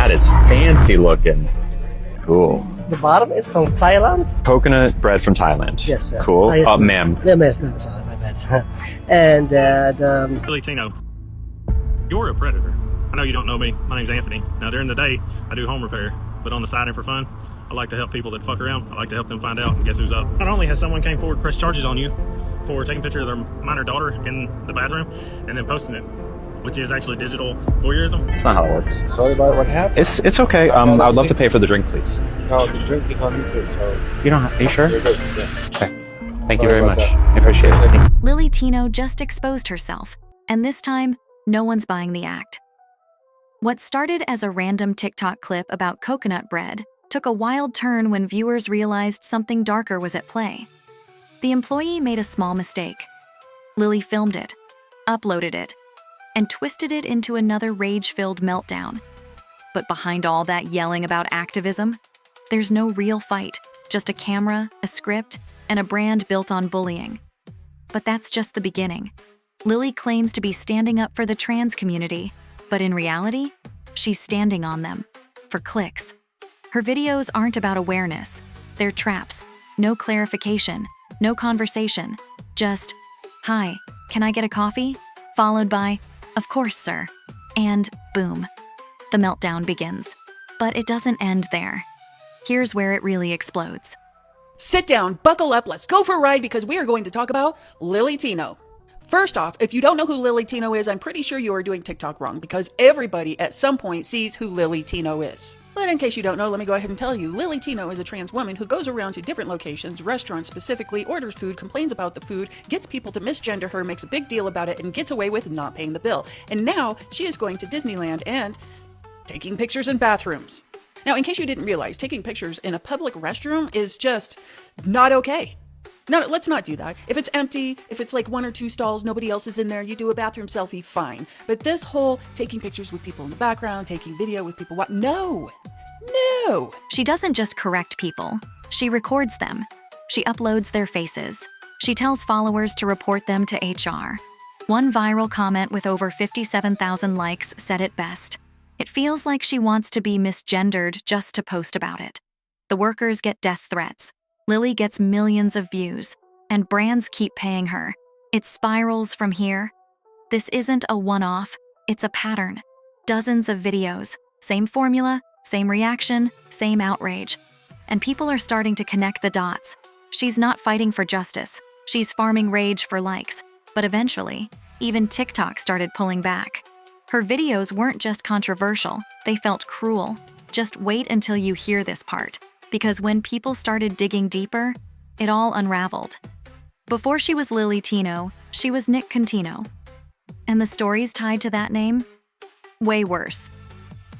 That is fancy looking. Cool. The bottom is from Thailand. Coconut bread from Thailand. Yes, sir. Cool. Yes, Ma'am. No, ma'am, no, sorry, my bad. And Really, Tino, you're a predator. I know you don't know me. My name's Anthony. Now, during the day, I do home repair, but on the side and for fun, I like to help people that fuck around. I like to help them find out and guess who's up. Not only has someone came forward pressed charges on you for taking a picture of their minor daughter in the bathroom and then posting it, which is actually digital voyeurism. That's not how it works. Sorry about what happened. It's okay. I would love to pay for the drink, please. No, the drink is on you too, so You don't have, are you sure? you're good. Yeah. Okay. Thank you Sorry very about much. that. I appreciate it. Lily Tino just exposed herself, and this time, no one's buying the act. What started as a random TikTok clip about coconut bread took a wild turn when viewers realized something darker was at play. The employee made a small mistake. Lily filmed it, uploaded it, and twisted it into another rage-filled meltdown. But behind all that yelling about activism, there's no real fight, just a camera, a script, and a brand built on bullying. But that's just the beginning. Lily claims to be standing up for the trans community, but in reality, she's standing on them, for clicks. Her videos aren't about awareness. They're traps. No clarification, no conversation. Just, "Hi, can I get a coffee?" Followed by, "Of course, sir." And boom, the meltdown begins. But it doesn't end there. Here's where it really explodes. Sit down, buckle up, let's go for a ride because we are going to talk about Lily Tino. First off, if you don't know who Lily Tino is, I'm pretty sure you are doing TikTok wrong because everybody at some point sees who Lily Tino is. But in case you don't know, let me go ahead and tell you, Lily Tino is a trans woman who goes around to different locations, restaurants specifically, orders food, complains about the food, gets people to misgender her, makes a big deal about it, and gets away with not paying the bill. And now she is going to Disneyland and taking pictures in bathrooms. Now, in case you didn't realize, taking pictures in a public restroom is just not okay. No, let's not do that. If it's empty, if it's like 1 or 2 stalls, nobody else is in there, you do a bathroom selfie, fine. But this whole taking pictures with people in the background, taking video with people, no. She doesn't just correct people, she records them. She uploads their faces. She tells followers to report them to HR. One viral comment with over 57,000 likes said it best. It feels like she wants to be misgendered just to post about it. The workers get death threats. Lily gets millions of views, and brands keep paying her. It spirals from here. This isn't a one-off, it's a pattern. Dozens of videos, same formula, same reaction, same outrage. And people are starting to connect the dots. She's not fighting for justice, she's farming rage for likes. But eventually, even TikTok started pulling back. Her videos weren't just controversial, they felt cruel. Just wait until you hear this part. Because when people started digging deeper, it all unraveled. Before she was Lily Tino, she was Nick Contino. And the stories tied to that name? Way worse.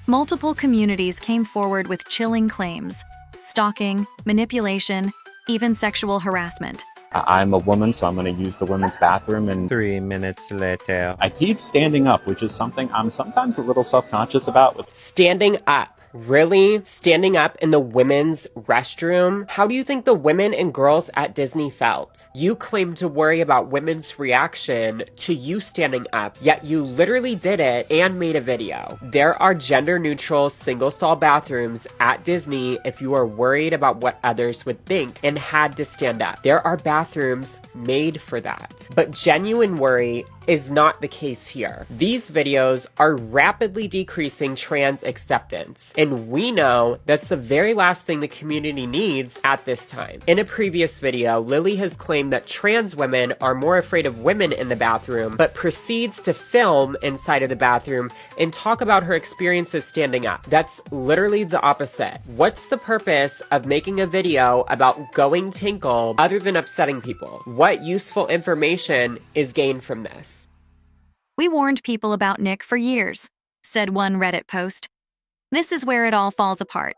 Multiple communities came forward with chilling claims: stalking, manipulation, even sexual harassment. I'm a woman, so I'm going to use the women's bathroom, and 3 minutes later. I peed standing up, which is something I'm sometimes a little self-conscious about. Standing up. Really? Standing up in the women's restroom? How do you think the women and girls at Disney felt? You claim to worry about women's reaction to you standing up, yet you literally did it and made a video. There are gender-neutral single-stall bathrooms at Disney if you are worried about what others would think and had to stand up. There are bathrooms made for that. But genuine worry is not the case here. These videos are rapidly decreasing trans acceptance, and we know that's the very last thing the community needs at this time. In a previous video, Lily has claimed that trans women are more afraid of women in the bathroom, but proceeds to film inside of the bathroom and talk about her experiences standing up. That's literally the opposite. What's the purpose of making a video about going tinkle other than upsetting people? What useful information is gained from this? We warned people about Nick for years, said one Reddit post. This is where it all falls apart.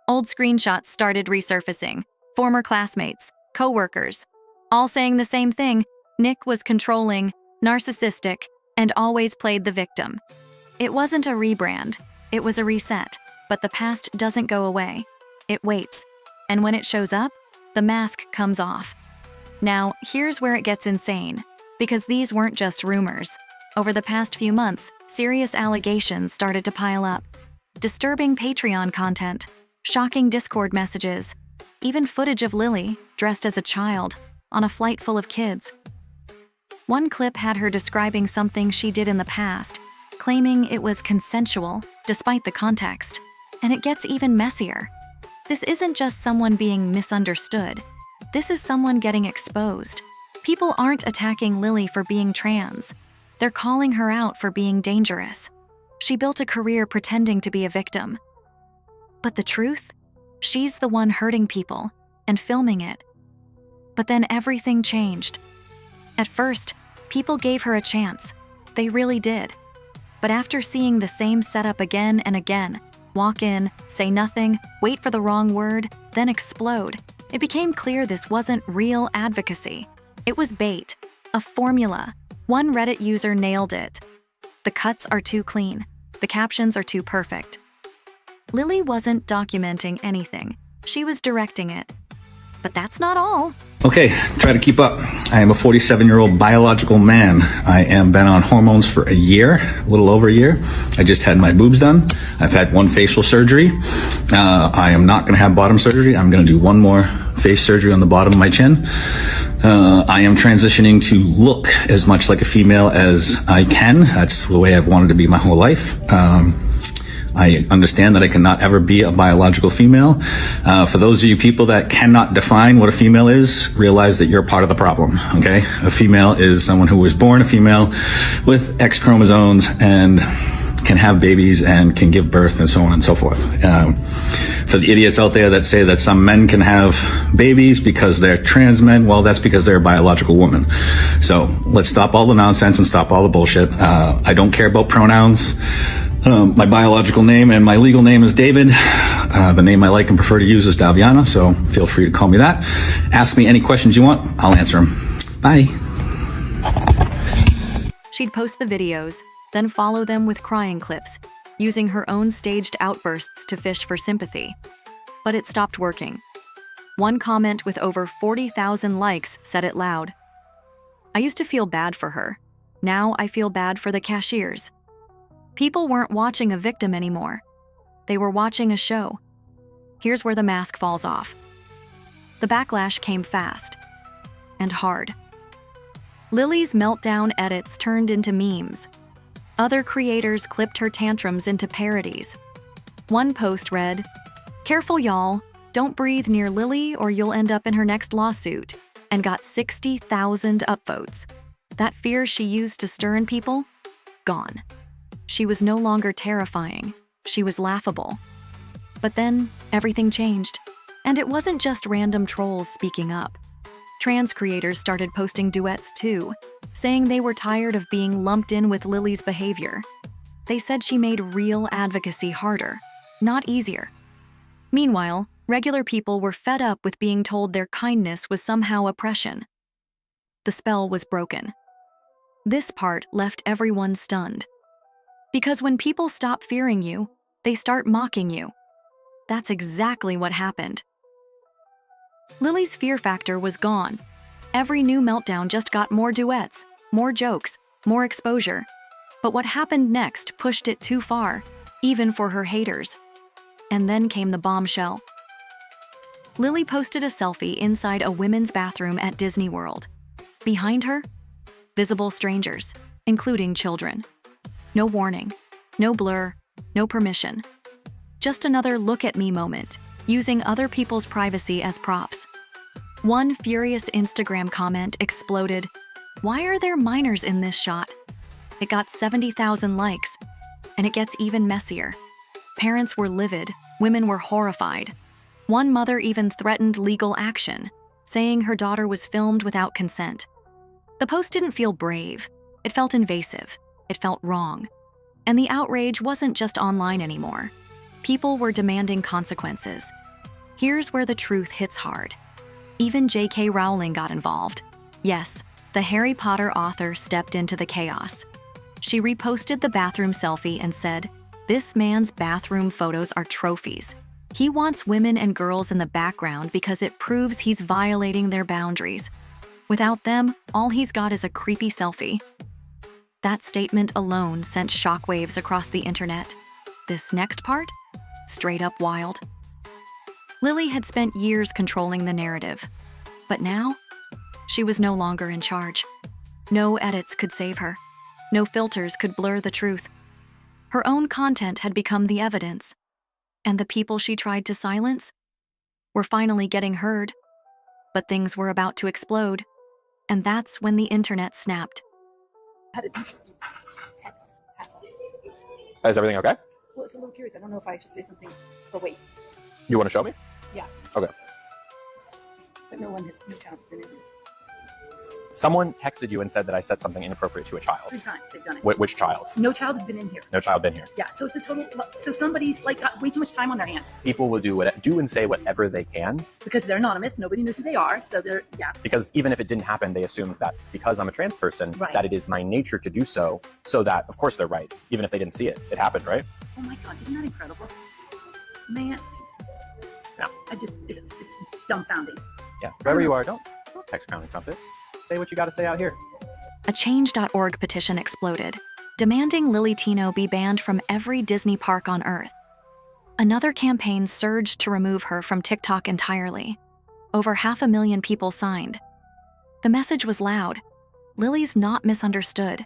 Old screenshots started resurfacing. Former classmates, co-workers, all saying the same thing. Nick was controlling, narcissistic, and always played the victim. It wasn't a rebrand, it was a reset. But the past doesn't go away. It waits. And when it shows up, the mask comes off. Now, here's where it gets insane. Because these weren't just rumors. Over the past few months, serious allegations started to pile up. disturbing Patreon content, shocking Discord messages, even footage of Lily, dressed as a child, on a flight full of kids. One clip had her describing something she did in the past, claiming it was consensual, despite the context. And it gets even messier. This isn't just someone being misunderstood. This is someone getting exposed. People aren't attacking Lily for being trans. They're calling her out for being dangerous. She built a career pretending to be a victim. But the truth? She's the one hurting people and filming it. But then everything changed. At first, people gave her a chance. They really did. But after seeing the same setup again and again, walk in, say nothing, wait for the wrong word, then explode, it became clear this wasn't real advocacy. It was bait, a formula. One Reddit user nailed it. The cuts are too clean. The captions are too perfect. Lily wasn't documenting anything. She was directing it. But that's not all. Okay, try to keep up. I am a 47-year-old biological man. I am been on hormones for a year, a little over a year. I just had my boobs done. I've had one facial surgery. I am not going to have bottom surgery. I'm going to do one more face surgery on the bottom of my chin. I am transitioning to look as much like a female as I can. That's the way I've wanted to be my whole life. I understand that I cannot ever be a biological female. For those of you people that cannot define what a female is, realize that you're part of the problem, okay? A female is someone who was born a female with X chromosomes and can have babies and can give birth and so on and so forth. For the idiots out there that say that some men can have babies because they're trans men, well, that's because they're a biological woman. So let's stop all the nonsense and stop all the bullshit. I don't care about pronouns. My biological name and my legal name is David. The name I like and prefer to use is Daviana, so feel free to call me that. Ask me any questions you want. I'll answer them. Bye. She'd post the videos, then follow them with crying clips, using her own staged outbursts to fish for sympathy. But it stopped working. One comment with over 40,000 likes said it loud. I used to feel bad for her. Now I feel bad for the cashiers. People weren't watching a victim anymore. They were watching a show. Here's where the mask falls off. The backlash came fast and hard. Lily's meltdown edits turned into memes. Other creators clipped her tantrums into parodies. One post read, "Careful y'all, don't breathe near Lily or you'll end up in her next lawsuit," and got 60,000 upvotes. That fear she used to stir in people? Gone. She was no longer terrifying. She was laughable. But then, everything changed. And it wasn't just random trolls speaking up. Trans creators started posting duets too, saying they were tired of being lumped in with Lily's behavior. They said she made real advocacy harder, not easier. Meanwhile, regular people were fed up with being told their kindness was somehow oppression. The spell was broken. This part left everyone stunned. Because when people stop fearing you, they start mocking you. That's exactly what happened. Lily's fear factor was gone. Every new meltdown just got more duets, more jokes, more exposure. But what happened next pushed it too far, even for her haters. And then came the bombshell. Lily posted a selfie inside a women's bathroom at Disney World. Behind her, visible strangers, including children. No warning, no blur, no permission. Just another look at me moment, using other people's privacy as props. One furious Instagram comment exploded, "Why are there minors in this shot?" It got 70,000 likes, and it gets even messier. Parents were livid, women were horrified. One mother even threatened legal action, saying her daughter was filmed without consent. The post didn't feel brave, it felt invasive. It felt wrong. And the outrage wasn't just online anymore. People were demanding consequences. Here's where the truth hits hard. Even J.K. Rowling got involved. Yes, the Harry Potter author stepped into the chaos. She reposted the bathroom selfie and said, "This man's bathroom photos are trophies. He wants women and girls in the background because it proves he's violating their boundaries. Without them, all he's got is a creepy selfie." That statement alone sent shockwaves across the internet. This next part? Straight up wild. Lily had spent years controlling the narrative, but now she was no longer in charge. No edits could save her. No filters could blur the truth. Her own content had become the evidence, and the people she tried to silence were finally getting heard. But things were about to explode, and that's when the internet snapped. How did text password? Is everything okay? Well, it's a little curious. I don't know if I should say something. But wait, You want to show me? yeah. Okay. But no one has been in here. Someone texted you and said that I said something inappropriate to a child. 3 times they've done it. Which child? No child has been in here. No child been here. Yeah, so it's a total. So somebody's like got way too much time on their hands People will do and say whatever they can, because they're anonymous. Nobody knows who they are. So they're because even if it didn't happen, they assume that because I'm a trans person, Right. that it is my nature to do so. So that, of course, they're right. Even if they didn't see it, it happened, right? Oh my God, isn't that incredible, man? Yeah. It's dumbfounding. Yeah. Wherever you are, don't text Crown and Crumpet. Say what you got to say out here. A Change.org petition exploded, demanding Lily Tino be banned from every Disney park on Earth. Another campaign surged to remove her from TikTok entirely. Over 500,000 people signed. The message was loud. Lily's not misunderstood.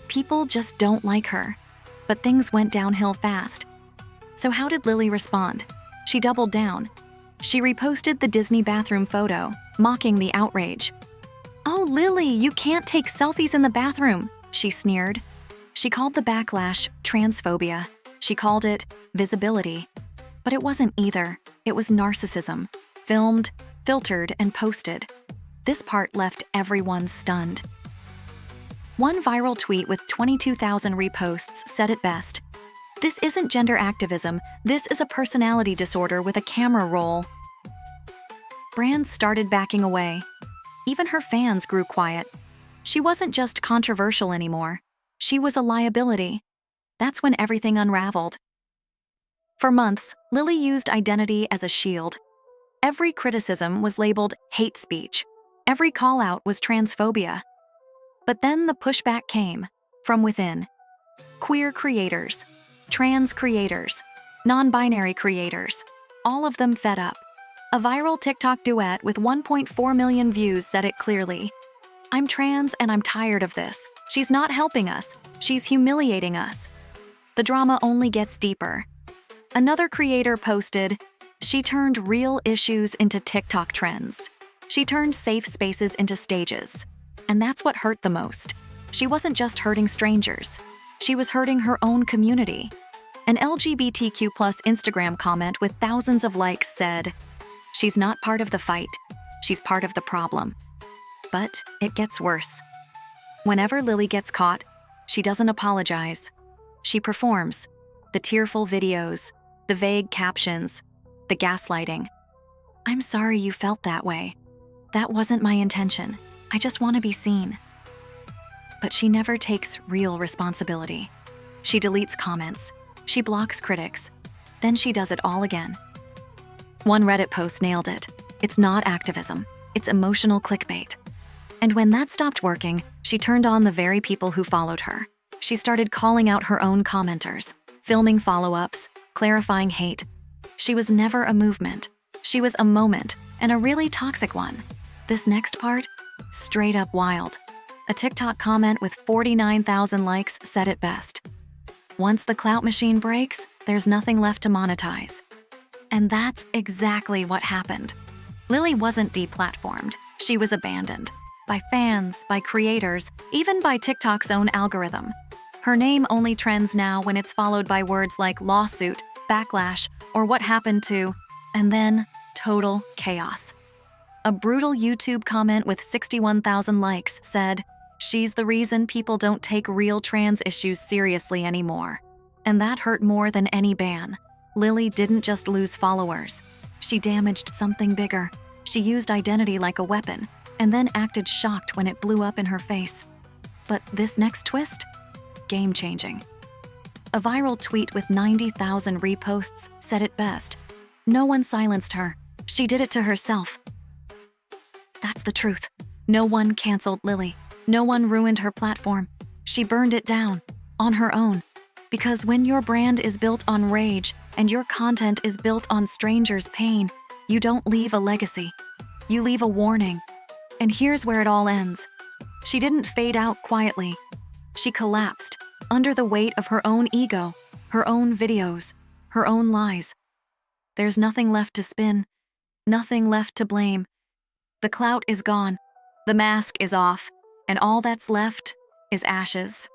People just don't like her. But things went downhill fast. So how did Lily respond? She doubled down. She reposted the Disney bathroom photo, mocking the outrage. "Oh, Lily, you can't take selfies in the bathroom," she sneered. She called the backlash transphobia. She called it visibility. But it wasn't either. It was narcissism. Filmed, filtered, and posted. This part left everyone stunned. One viral tweet with 22,000 reposts said it best. "This isn't gender activism. This is a personality disorder with a camera roll." Brands started backing away. Even her fans grew quiet. She wasn't just controversial anymore. She was a liability. That's when everything unraveled. For months, Lily used identity as a shield. Every criticism was labeled hate speech. Every call-out was transphobia. But then the pushback came from within. Queer creators, trans creators, non-binary creators, all of them fed up. A viral TikTok duet with 1.4 million views said it clearly. "I'm trans and I'm tired of this. She's not helping us. She's humiliating us." The drama only gets deeper. Another creator posted, "She turned real issues into TikTok trends. She turned safe spaces into stages." And that's what hurt the most. She wasn't just hurting strangers. She was hurting her own community. An LGBTQ+ Instagram comment with thousands of likes said, "She's not part of the fight. She's part of the problem." But it gets worse. Whenever Lily gets caught, she doesn't apologize. She performs. The tearful videos, the vague captions, the gaslighting. "I'm sorry you felt that way. That wasn't my intention. I just want to be seen." But she never takes real responsibility. She deletes comments. She blocks critics. Then she does it all again. One Reddit post nailed it. It's not activism. It's emotional clickbait. And when that stopped working, she turned on the very people who followed her. She started calling out her own commenters, filming follow-ups, clarifying hate. She was never a movement. She was a moment, and a really toxic one. This next part? Straight up wild. A TikTok comment with 49,000 likes said it best. Once the clout machine breaks, there's nothing left to monetize. And that's exactly what happened. Lily wasn't deplatformed. She was abandoned. By fans, by creators, even by TikTok's own algorithm. Her name only trends now when it's followed by words like lawsuit, backlash, or what happened to, and then total chaos. A brutal YouTube comment with 61,000 likes said, "She's the reason people don't take real trans issues seriously anymore." And that hurt more than any ban. Lily didn't just lose followers. She damaged something bigger. She used identity like a weapon, and then acted shocked when it blew up in her face. But this next twist? Game-changing. A viral tweet with 90,000 reposts said it best. No one silenced her. She did it to herself. That's the truth. No one canceled Lily. No one ruined her platform. She burned it down. On her own. Because when your brand is built on rage and your content is built on strangers' pain, you don't leave a legacy. You leave a warning. And here's where it all ends. She didn't fade out quietly. She collapsed under the weight of her own ego, her own videos, her own lies. There's nothing left to spin, nothing left to blame. The clout is gone, the mask is off, and all that's left is ashes.